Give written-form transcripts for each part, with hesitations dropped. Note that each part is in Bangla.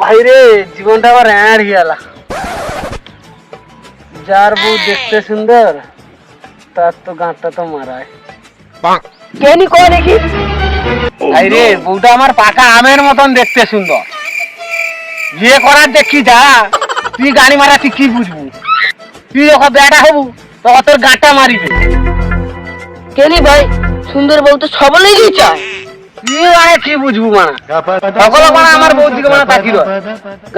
ভাইরে জীবনটা আবার র্যাঁড় গেলা। যার বউ দেখতে সুন্দর তার তো গাঁটটা তো মারায়। কেনি কো দেখি। ভাইরে বউটা আমার পাকা আমের মতন দেখতে সুন্দর। বিয়ে করার দেখি যা তুই গাড়ি মারা তুই কি বুঝবু? তুই যখন বেটা হবু তখন তোর গাঁটটা মারিবে। কেনি ভাই সুন্দর বউ তো সবলেই চায়। তুই আগে কি বুঝবু মানা? সকল মানা আমার বউ দিকে মানা তাকি রয়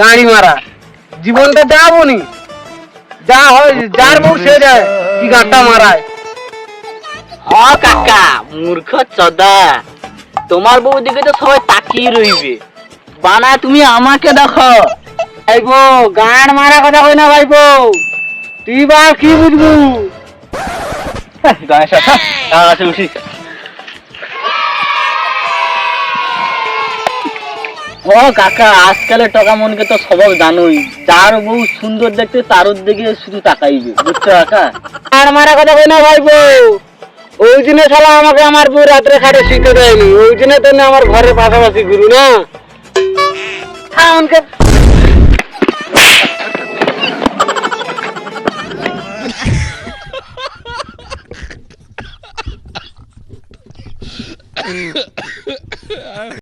গাড়ি মারা। জীবনটা যাবো নি যা হয় যার বউ সে যায় কি গাঁটটা মারায়। কাকা মূর্খ চদা, তোমার বউ দিকে তো সবাই তাকিয়ে রইবে, বানা তুমি আমাকে দেখো। ভাইবো গান মারা কথা কই না ভাইবো, তুই বা কি বুঝবু? ও কাকা আজকালের টকা মনকে তো স্বভাব জানোই, যার বউ সুন্দর দেখতে তার দিকে শুধু তাকাইবে, বুঝছো কাকা? গান মারা কথা কই না ভাইবো, ওই দিনে শালা আমাকে আমার বউ রাত্রে খাটে শিখতে দেয়নি, ওই দিনে তো আমার ঘরের পাশাপাশি ঘুরু না। হ্যাঁ